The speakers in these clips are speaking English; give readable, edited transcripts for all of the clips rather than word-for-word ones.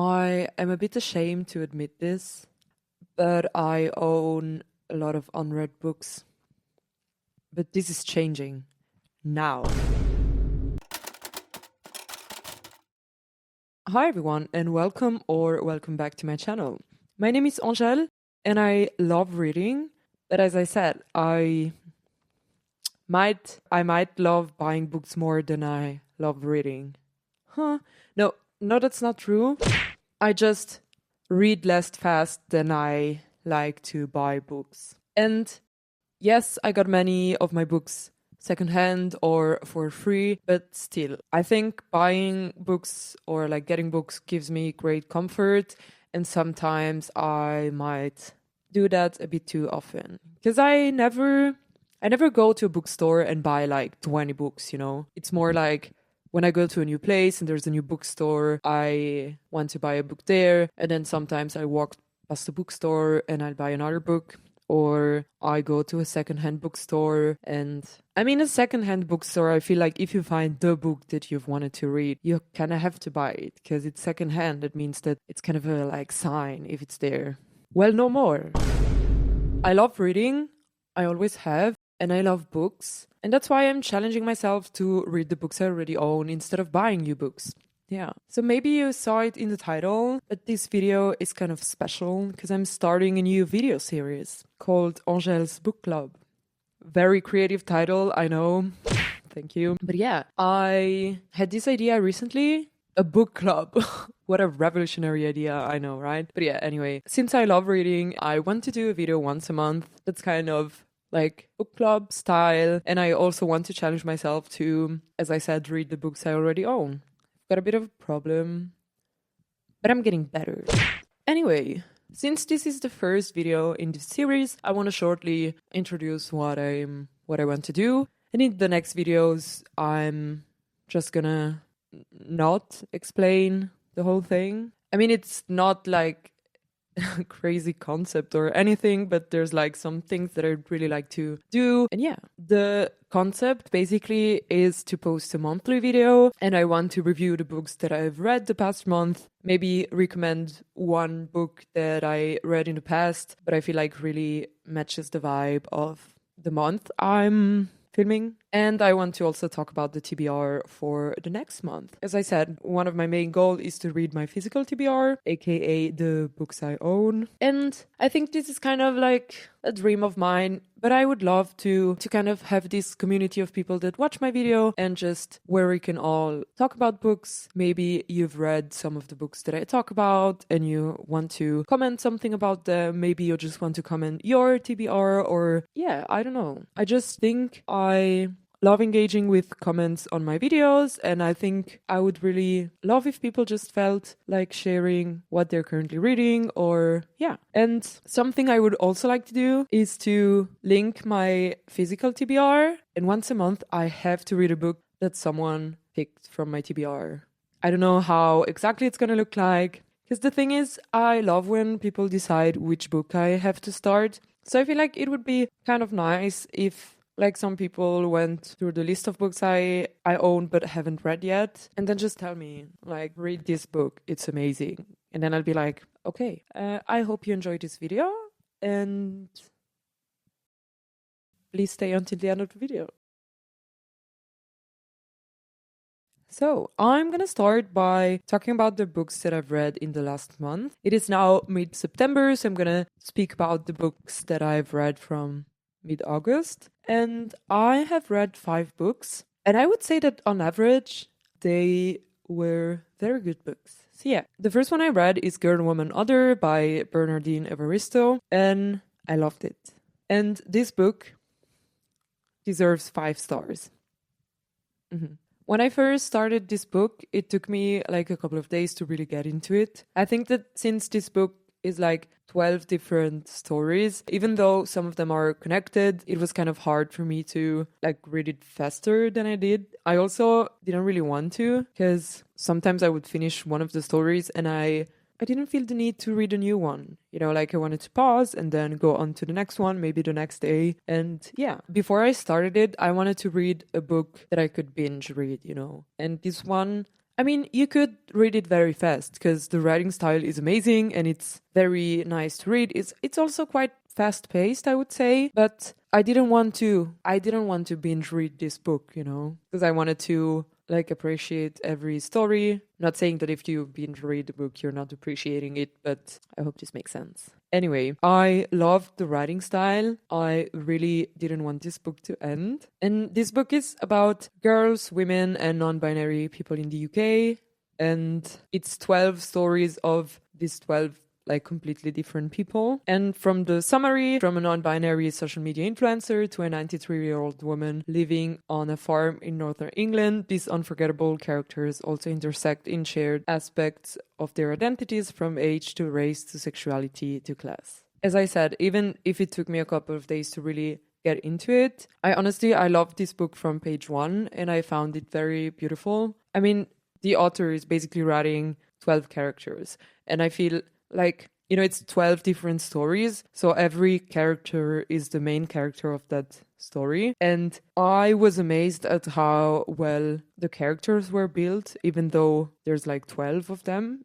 I am a bit ashamed to admit this, but I own a lot of unread books. But this is changing now. Hi everyone, and welcome back to my channel. My name is Angele and I love reading, but as I said, I might love buying books more than I love reading. No, that's not true. I just read less fast than I like to buy books. And yes, I got many of my books secondhand or for free, but still, I think buying books or like getting books gives me great comfort, and sometimes I might do that a bit too often. Because I never go to a bookstore and buy like 20 books, you know? It's more like when I go to a new place and there's a new bookstore, I want to buy a book there, and then sometimes I walk past the bookstore and I'll buy another book. Or I go to a secondhand bookstore, and I mean, a secondhand bookstore, I feel like if you find the book that you've wanted to read, you kind of have to buy it because it's secondhand. That means that it's kind of a like sign if it's there. Well, no more. I love reading. I always have. And I love books. And that's why I'm challenging myself to read the books I already own instead of buying new books. Yeah. So maybe you saw it in the title, but this video is kind of special because I'm starting a new video series called Angele's Book Club. Very creative title, I know. Thank you. But yeah, I had this idea recently, a book club. What a revolutionary idea, I know, right? But yeah, anyway, since I love reading, I want to do a video once a month. That's kind of like book club style. And I also want to challenge myself to, as I said, read the books I already own. Got a bit of a problem, but I'm getting better. Anyway, since this is the first video in this series, I want to shortly introduce what I want to do. And in the next videos, I'm just gonna not explain the whole thing. I mean, it's not like a crazy concept or anything, but there's like some things that I'd really like to do. And yeah, the concept basically is to post a monthly video, and I want to review the books that I've read the past month, maybe recommend one book that I read in the past, but I feel like really matches the vibe of the month I'm filming. And I want to also talk about the TBR for the next month. As I said, one of my main goals is to read my physical TBR, aka the books I own. And I think this is kind of like a dream of mine, but I would love to kind of have this community of people that watch my video and just where we can all talk about books. Maybe you've read some of the books that I talk about and you want to comment something about them. Maybe you just want to comment your TBR, or yeah, I don't know. I just think I love engaging with comments on my videos, and I think I would really love if people just felt like sharing what they're currently reading, or yeah. And something I would also like to do is to link my physical TBR, and once a month I have to read a book that someone picked from my TBR. I don't know how exactly it's gonna look like, because the thing is, I love when people decide which book I have to start. So I feel like it would be kind of nice if like some people went through the list of books I own but haven't read yet, and then just tell me, like, read this book, it's amazing. And then I'll be like, okay, I hope you enjoyed this video, and please stay until the end of the video. So I'm gonna start by talking about the books that I've read in the last month. It is now mid-September, so I'm gonna speak about the books that I've read from mid-August. And I have read 5 books, and I would say that on average they were very good books. So yeah, the first one I read is Girl, Woman, Other by Bernardine Evaristo, and I loved it. And this book deserves 5 stars. When I first started this book, it took me like a couple of days to really get into it. I think that since this book is like 12 different stories, even though some of them are connected, it was kind of hard for me to like read it faster than I did. I also didn't really want to, because sometimes I would finish one of the stories and I didn't feel the need to read a new one. You know, like I wanted to pause and then go on to the next one, maybe the next day. And yeah, before I started it, I wanted to read a book that I could binge read, you know. And this one I mean, you could read it very fast because the writing style is amazing and it's very nice to read. It's also quite fast paced, I would say, but I didn't want to binge read this book, because I wanted to like appreciate every story. Not saying that if you binge read the book, you're not appreciating it, but I hope this makes sense. Anyway, I loved the writing style. I really didn't want this book to end. And this book is about girls, women, and non-binary people in the UK. And it's 12 stories of these 12 like completely different people. And from the summary, from a non-binary social media influencer to a 93-year-old woman living on a farm in northern England, these unforgettable characters also intersect in shared aspects of their identities, from age to race to sexuality to class. As I said, even if it took me a couple of days to really get into it, I loved this book from page one and I found it very beautiful. I mean, the author is basically writing 12 characters and I feel like, it's 12 different stories. So every character is the main character of that story. And I was amazed at how well the characters were built, even though there's like 12 of them,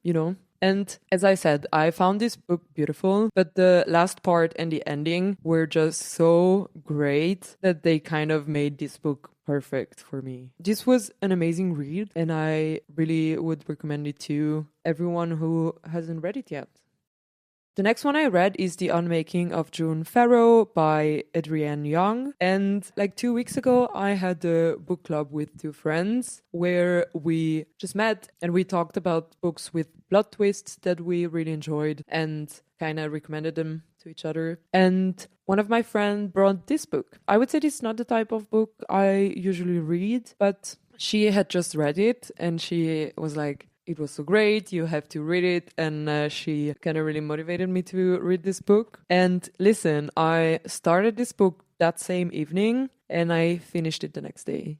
And as I said, I found this book beautiful, but the last part and the ending were just so great that they kind of made this book perfect for me. This was an amazing read and I really would recommend it to everyone who hasn't read it yet. The next one I read is The Unmaking of June Farrow by Adrienne Young. And like 2 weeks ago, I had a book club with two friends where we just met and we talked about books with plot twists that we really enjoyed and kind of recommended them to each other. And one of my friends brought this book. I would say this is not the type of book I usually read, but she had just read it and she was like, it was so great, you have to read it. And she kind of really motivated me to read this book. And listen, I started this book that same evening and I finished it the next day.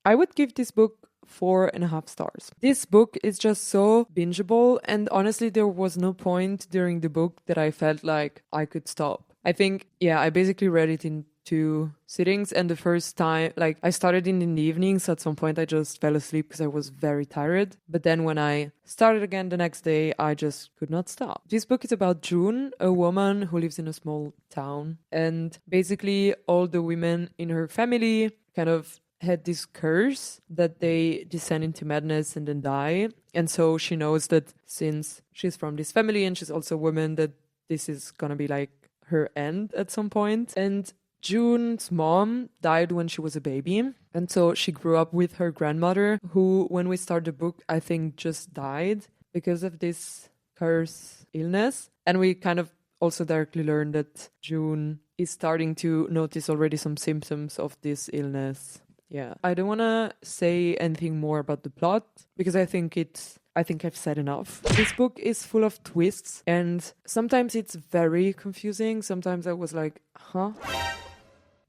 I would give this book 4.5 stars. This book is just so bingeable, and honestly, there was no point during the book that I felt like I could stop. I think, I basically read it in 2 sittings, and the first time, like, I started in the evening, so at some point I just fell asleep because I was very tired. But then when I started again the next day, I just could not stop. This book is about June, a woman who lives in a small town, and basically all the women in her family kind of had this curse that they descend into madness and then die. And so she knows that since she's from this family and she's also a woman, that this is gonna be like her end at some point. And June's mom died when she was a baby. And so she grew up with her grandmother, who, when we start the book, I think just died because of this curse illness. And we kind of also directly learn that June is starting to notice already some symptoms of this illness. Yeah, I don't want to say anything more about the plot because I think I've said enough. This book is full of twists and sometimes it's very confusing. Sometimes I was like, huh?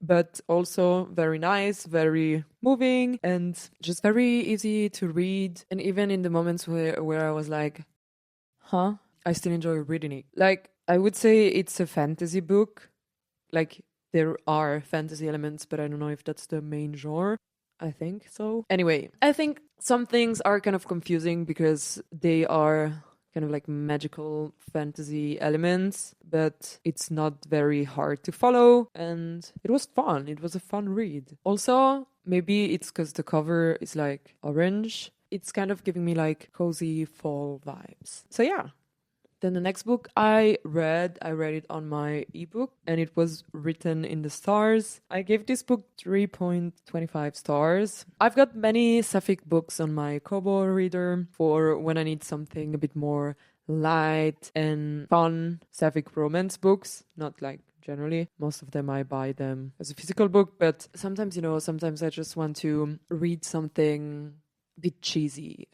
But also very nice, very moving and just very easy to read. And even in the moments where I was like, huh? I still enjoy reading it. Like, I would say it's a fantasy book. Like, there are fantasy elements, but I don't know if that's the main genre. I think so. Anyway, I think some things are kind of confusing because they are kind of like magical fantasy elements, but it's not very hard to follow. And it was fun. It was a fun read. Also, maybe it's because the cover is like orange. It's kind of giving me like cozy fall vibes. So yeah. Then the next book I read it on my ebook and it was Written in the Stars. I gave this book 3.25 stars. I've got many sapphic books on my Kobo reader for when I need something a bit more light and fun. Sapphic romance books, not like generally. Most of them I buy them as a physical book, but sometimes, sometimes I just want to read something bit cheesy,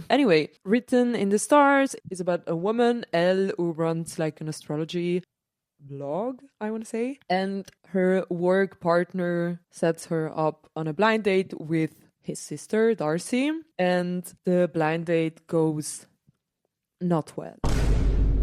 Anyway, Written in the Stars is about a woman, Elle, who runs like an astrology blog, I want to say. And her work partner sets her up on a blind date with his sister, Darcy. And the blind date goes not well.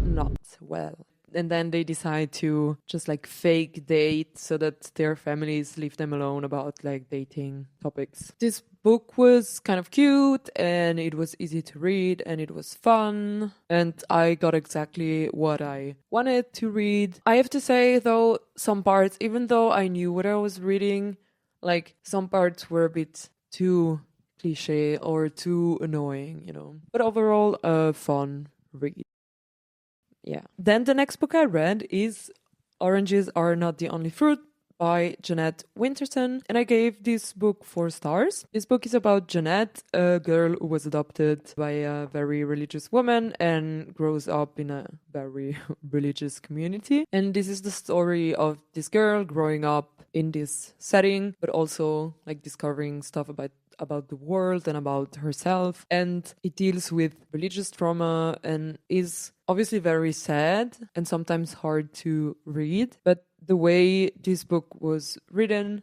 Not well. And then they decide to just like fake date so that their families leave them alone about like dating topics. This book was kind of cute and it was easy to read and it was fun and I got exactly what I wanted to read. I have to say though, some parts, even though I knew what I was reading, like some parts were a bit too cliche or too annoying, you know. But overall, a fun read. Yeah. Then the next book I read is Oranges Are Not the Only Fruit by Jeanette Winterson, and I gave this book 4 stars. This book is about Jeanette, a girl who was adopted by a very religious woman and grows up in a very religious community. And this is the story of this girl growing up in this setting, but also like discovering stuff about the world and about herself. And it deals with religious trauma and is obviously very sad and sometimes hard to read. But the way this book was written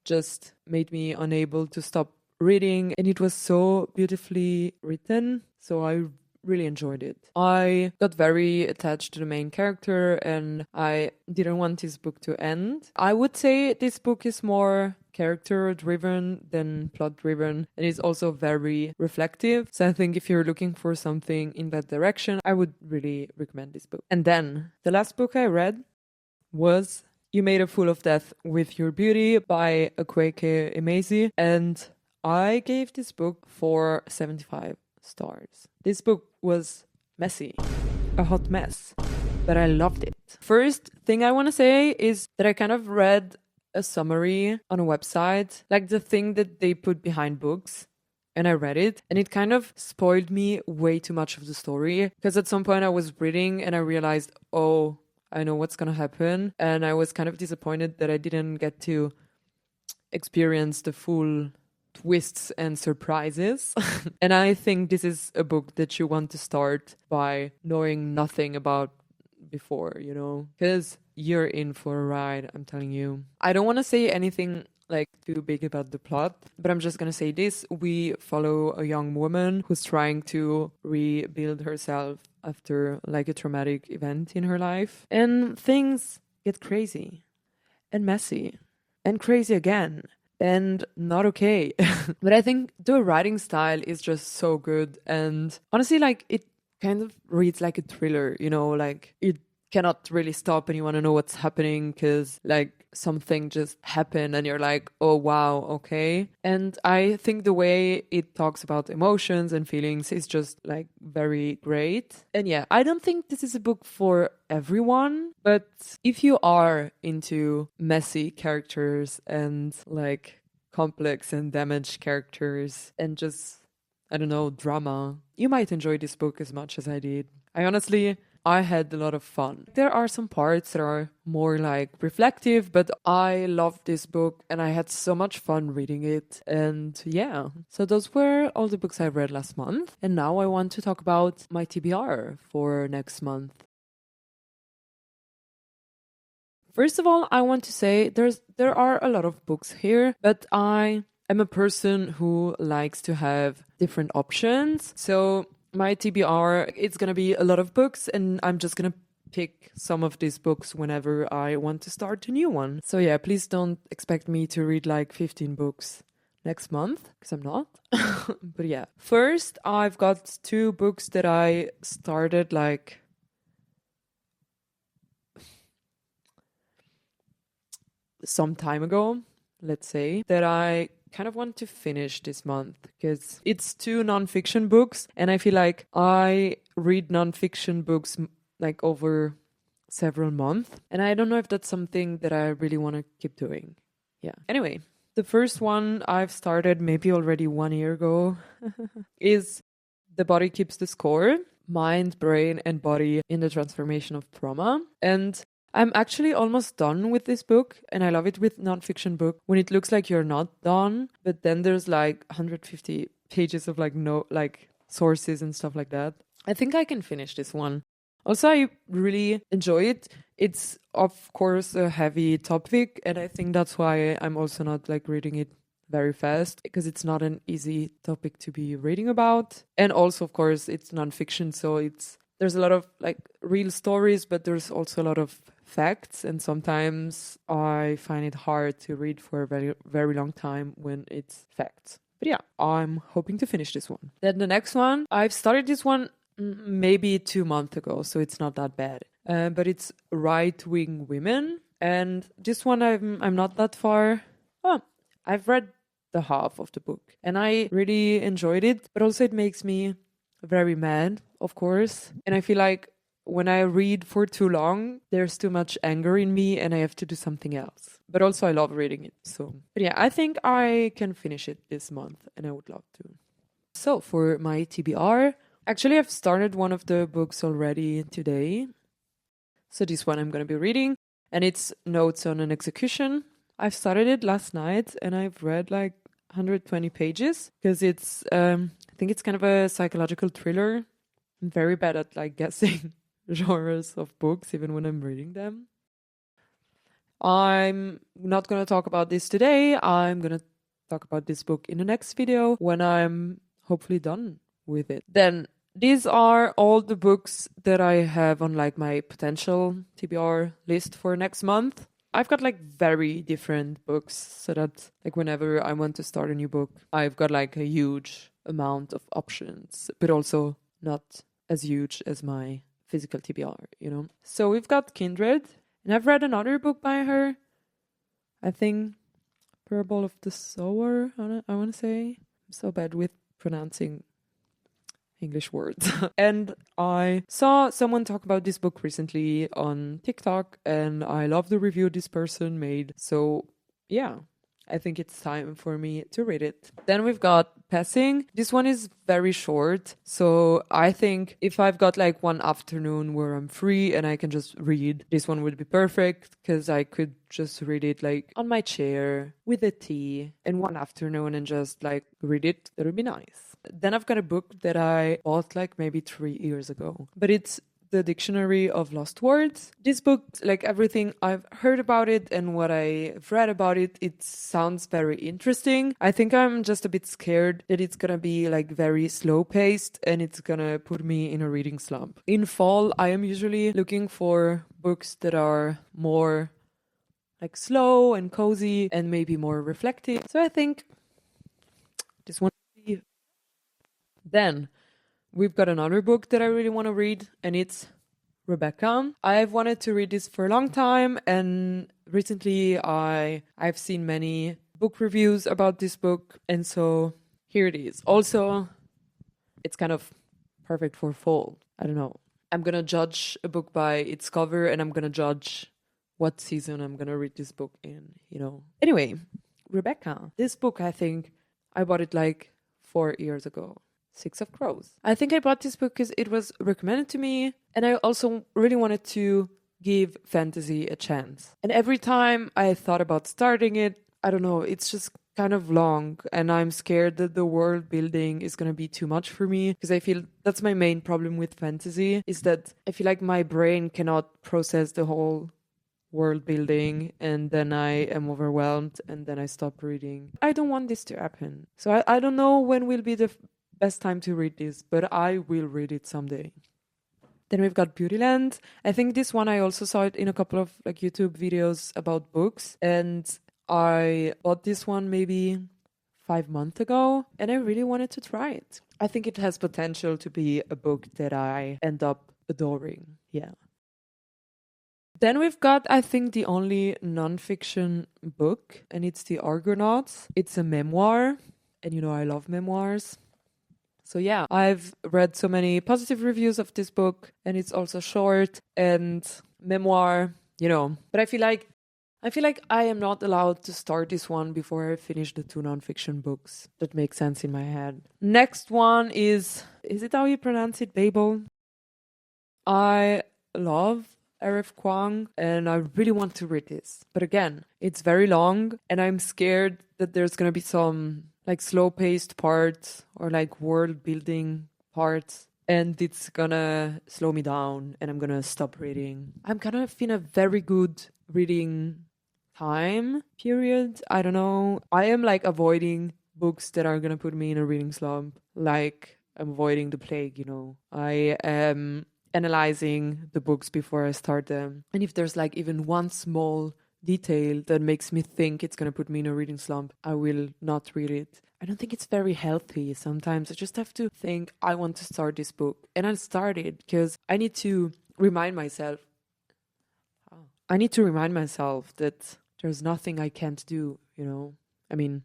just made me unable to stop reading. And it was so beautifully written. So I really enjoyed it. I got very attached to the main character and I didn't want this book to end. I would say this book is more character driven than plot driven and is also very reflective. So I think if you're looking for something in that direction, I would really recommend this book. And then the last book I read was You Made a Fool of Death with Your Beauty by Akwaeke Emezi, and I gave this book 4.75 stars. This book was messy, a hot mess, but I loved it. First thing I want to say is that I kind of read a summary on a website, like the thing that they put behind books, and I read it, and it kind of spoiled me way too much of the story, because at some point I was reading and I realized, oh, I know what's gonna happen, and I was kind of disappointed that I didn't get to experience the full twists and surprises. And I think this is a book that you want to start by knowing nothing about before, you know, because you're in for a ride, I'm telling you. I don't want to say anything like too big about the plot, but I'm just gonna say this. We follow a young woman who's trying to rebuild herself after like a traumatic event in her life, and things get crazy and messy and crazy again and not okay. But I think the writing style is just so good, and honestly, like, it kind of reads like a thriller, you know, like it cannot really stop and you want to know what's happening because like something just happened and you're like, oh wow, okay. And I think the way it talks about emotions and feelings is just like very great. And yeah, I don't think this is a book for everyone, but if you are into messy characters and like complex and damaged characters and just, I don't know, drama, you might enjoy this book as much as I did. I had a lot of fun. There are some parts that are more like reflective, but I loved this book and I had so much fun reading it. And yeah, so those were all the books I read last month. And now I want to talk about my TBR for next month. First of all, I want to say there are a lot of books here, but I am a person who likes to have different options. So my TBR, it's going to be a lot of books and I'm just going to pick some of these books whenever I want to start a new one. So yeah, please don't expect me to read like 15 books next month, because I'm not. But yeah, first I've got 2 books that I started like some time ago, let's say, that I kind of want to finish this month because it's 2 nonfiction books and I feel like I read nonfiction books like over several months and I don't know if that's something that I really want to keep doing. Yeah. Anyway, the first one I've started maybe already 1 year ago is The Body Keeps the Score, Mind, Brain and Body in the Transformation of Trauma. And I'm actually almost done with this book, and I love it with nonfiction book when it looks like you're not done, but then there's like 150 pages of like sources and stuff like that. I think I can finish this one. Also, I really enjoy it. It's of course a heavy topic, and I think that's why I'm also not like reading it very fast, because it's not an easy topic to be reading about. And also, of course, it's nonfiction, so there's a lot of like real stories, but there's also a lot of facts, and sometimes I find it hard to read for a very, very long time when it's facts. But yeah, I'm hoping to finish this one. Then the next one, I've started this one maybe 2 months ago, so it's not that bad. But it's Right-Wing Women, and this one I'm not that far. Oh, I've read the half of the book, and I really enjoyed it. But also, it makes me very mad, of course, and I feel like when I read for too long, there's too much anger in me and I have to do something else. But also I love reading it. But yeah, I think I can finish it this month and I would love to. So for my TBR, actually I've started one of the books already today. So this one I'm going to be reading, and it's Notes on an Execution. I've started it last night and I've read like 120 pages because it's, I think it's kind of a psychological thriller. I'm very bad at like guessing genres of books, even when I'm reading them. I'm not going to talk about this today. I'm going to talk about this book in the next video when I'm hopefully done with it. Then these are all the books that I have on like my potential TBR list for next month. I've got like very different books so that like whenever I want to start a new book, I've got like a huge amount of options, but also not as huge as my physical TBR, you know. So we've got Kindred, and I've read another book by her. I think Parable of the Sower, I want to say. I'm so bad with pronouncing English words. And I saw someone talk about this book recently on TikTok, and I love the review this person made. So yeah, I think it's time for me to read it. Then we've got Passing. This one is very short. So I think if I've got like one afternoon where I'm free and I can just read, this one would be perfect because I could just read it like on my chair with a tea in one afternoon and just like read it. That would be nice. Then I've got a book that I bought like maybe 3 years ago, but it's The Dictionary of Lost Words. This book, like everything I've heard about it and what I've read about it, it sounds very interesting. I think I'm just a bit scared that it's gonna be like very slow paced and it's gonna put me in a reading slump. In fall, I am usually looking for books that are more like slow and cozy and maybe more reflective. So I think this one. Then we've got another book that I really want to read, and it's Rebecca. I've wanted to read this for a long time, and recently I've seen many book reviews about this book, and so here it is. Also, it's kind of perfect for fall. I don't know. I'm gonna judge a book by its cover, and I'm gonna judge what season I'm gonna read this book in, you know. Anyway, Rebecca. This book, I think I bought it like 4 years ago. Six of Crows. I think I bought this book because it was recommended to me, and I also really wanted to give fantasy a chance. And every time I thought about starting it, I don't know, it's just kind of long, and I'm scared that the world building is going to be too much for me, because I feel that's my main problem with fantasy, is that I feel like my brain cannot process the whole world building, and then I am overwhelmed, and then I stop reading. I don't want this to happen. So I don't know when will be the best time to read this, but I will read it someday. Then we've got Beautyland. I think this one I also saw it in a couple of like YouTube videos about books, and I bought this one maybe 5 months ago, and I really wanted to try it. I think it has potential to be a book that I end up adoring. Yeah. Then we've got, I think, the only non-fiction book, and it's The Argonauts. It's a memoir, and you know I love memoirs. So yeah, I've read so many positive reviews of this book, and it's also short and memoir, you know. But I feel like I am not allowed to start this one before I finish the 2 nonfiction books. That makes sense in my head. Next one is it how you pronounce it? Babel. I love R.F. Kuang, and I really want to read this. But again, it's very long, and I'm scared that there's gonna be some like slow-paced parts or like world-building parts, and it's gonna slow me down, and I'm gonna stop reading. I'm kind of in a very good reading time period. I don't know. I am like avoiding books that are gonna put me in a reading slump. Like I'm avoiding the plague, you know. I am analyzing the books before I start them. And if there's like even one small detail that makes me think it's going to put me in a reading slump, I will not read it. I don't think it's very healthy. Sometimes I just have to think, I want to start this book. And I'll start it because I need to remind myself. I need to remind myself that there's nothing I can't do, you know? I mean,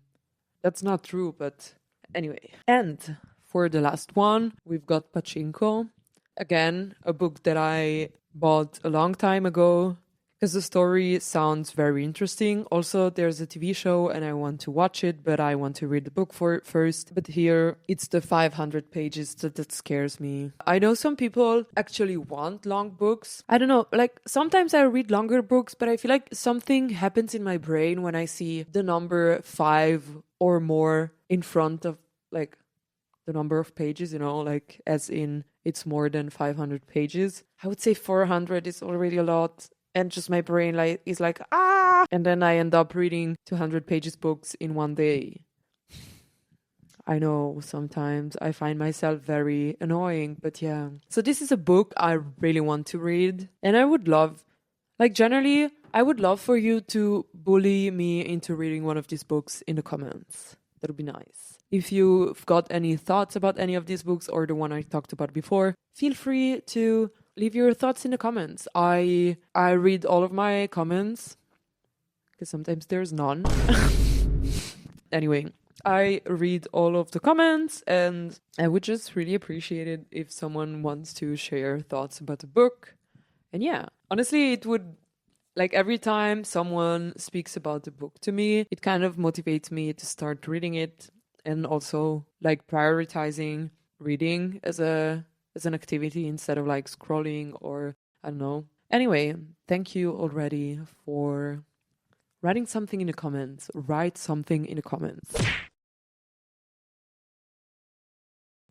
that's not true, but anyway. And for the last one, we've got Pachinko. Again, a book that I bought a long time ago because the story sounds very interesting. Also, there's a TV show and I want to watch it, but I want to read the book first. But here, it's the 500 pages that scares me. I know some people actually want long books. I don't know, like sometimes I read longer books, but I feel like something happens in my brain when I see the number 5 or more in front of like the number of pages, you know, like as in it's more than 500 pages. I would say 400 is already a lot. And just my brain is like, ah! And then I end up reading 200 pages books in one day. I know sometimes I find myself very annoying, but yeah. So this is a book I really want to read. And I would love, like generally, I would love for you to bully me into reading one of these books in the comments. That would be nice. If you've got any thoughts about any of these books or the one I talked about before, feel free to leave your thoughts in the comments. I read all of my comments because sometimes there's none. Anyway, I read all of the comments and I would just really appreciate it if someone wants to share thoughts about the book. And yeah, honestly, it would, like every time someone speaks about the book to me, it kind of motivates me to start reading it and also like prioritizing reading as an activity instead of like scrolling or I don't know. Anyway, thank you already for writing something in the comments. Write something in the comments.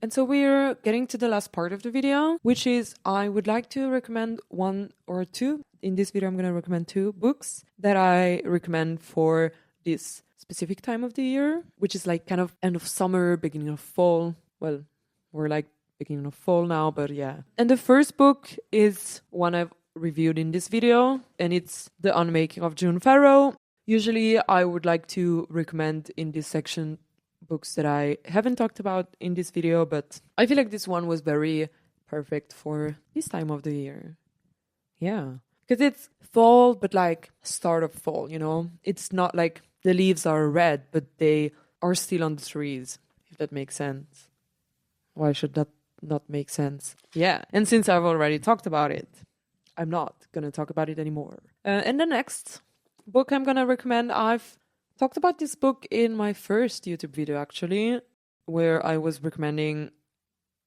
And so we're getting to the last part of the video, which is I would like to recommend one or two. In this video, I'm going to recommend 2 books that I recommend for this specific time of the year, which is like kind of end of summer, beginning of fall. Well, we're like beginning of fall now, but yeah. And the first book is one I've reviewed in this video, and it's The Unmaking of June Farrow. Usually, I would like to recommend in this section books that I haven't talked about in this video, but I feel like this one was very perfect for this time of the year. Yeah, because it's fall, but like start of fall, you know? It's not like the leaves are red, but they are still on the trees, if that makes sense. Why should that not make sense? Yeah, and since I've already talked about it, I'm not going to talk about it anymore. And the next book I'm going to recommend, I've talked about this book in my first YouTube video, actually, where I was recommending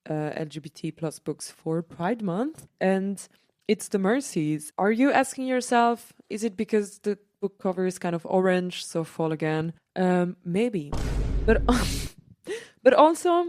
LGBT plus books for Pride Month, and it's The Mercies. Are you asking yourself, is it because the book cover is kind of orange, so fall again? Maybe. But but also,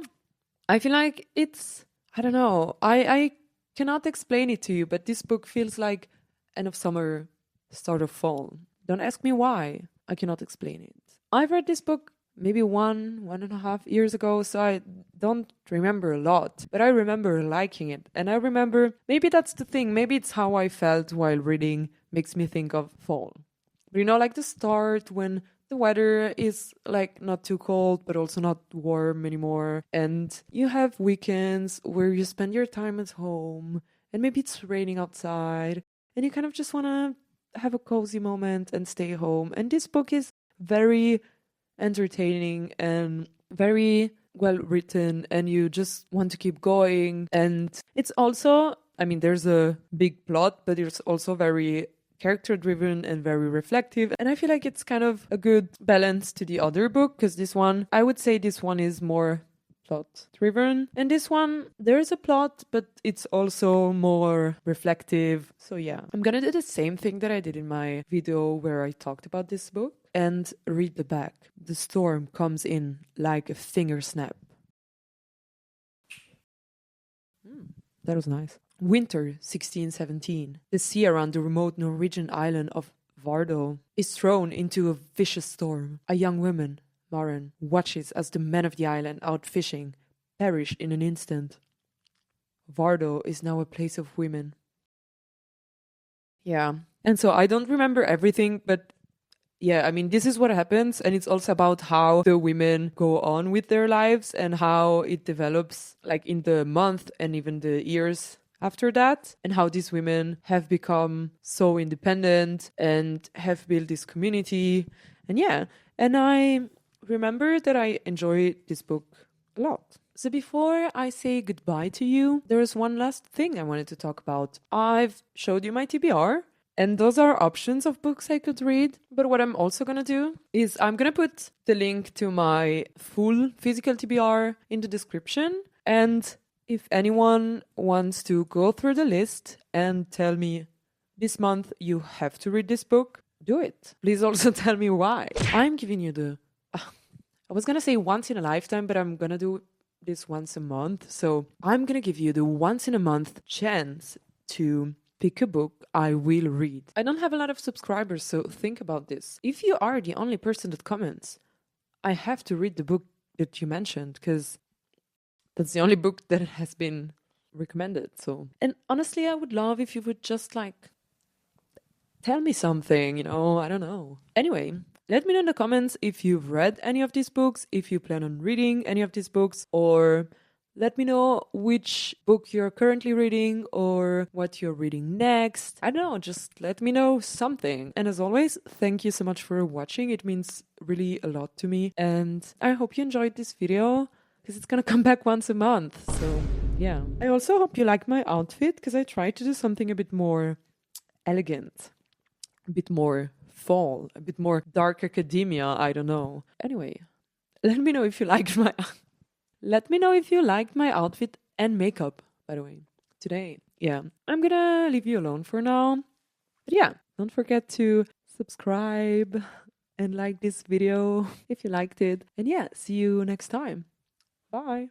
I feel like it's, I don't know, I cannot explain it to you, but this book feels like end of summer, start of fall. Don't ask me why. I cannot explain it. I've read this book maybe 1.5 years ago, so I don't remember a lot, but I remember liking it. And I remember, maybe that's the thing, maybe it's how I felt while reading makes me think of fall. But you know, like the start when the weather is like not too cold, but also not warm anymore. And you have weekends where you spend your time at home and maybe it's raining outside and you kind of just want to have a cozy moment and stay home. And this book is very entertaining and very well written and you just want to keep going. And it's also, I mean, there's a big plot, but it's also very character driven and very reflective. And I feel like it's kind of a good balance to the other book, because this one, I would say this one is more plot driven, and this one there's a plot but it's also more reflective. So yeah, I'm gonna do the same thing that I did in my video where I talked about this book and read the back. The storm comes in like a finger snap. That was nice. Winter 1617. The sea around the remote Norwegian island of Vardo is thrown into a vicious storm. A young woman, Maren, watches as the men of the island out fishing perish in an instant. Vardo is now a place of women. Yeah, And so I don't remember everything, but yeah, I mean, this is what happens. And it's also about how the women go on with their lives and how it develops like in the month and even the years after that, and how these women have become so independent and have built this community. And yeah, and I remember that I enjoy this book a lot. So before I say goodbye to you, there is one last thing I wanted to talk about. I've showed you my TBR, and those are options of books I could read. But what I'm also going to do is I'm going to put the link to my full physical TBR in the description. And if anyone wants to go through the list and tell me this month you have to read this book, do it. Please also tell me why. I'm giving you the... I was going to say once in a lifetime, but I'm going to do this once a month. So I'm going to give you the once in a month chance to pick a book I will read. I don't have a lot of subscribers, so think about this. If you are the only person that comments, I have to read the book that you mentioned because that's the only book that has been recommended. So, and honestly, I would love if you would just like tell me something, I don't know. Anyway, let me know in the comments if you've read any of these books, if you plan on reading any of these books, or let me know which book you're currently reading or what you're reading next. I don't know, just let me know something. And as always, thank you so much for watching. It means really a lot to me. And I hope you enjoyed this video because it's gonna come back once a month. So yeah. I also hope you like my outfit because I tried to do something a bit more elegant, a bit more fall, a bit more dark academia, I don't know. Anyway, let me know if you liked my outfit and makeup, by the way, today. Yeah, I'm gonna leave you alone for now. But yeah, don't forget to subscribe and like this video if you liked it. And yeah, see you next time. Bye.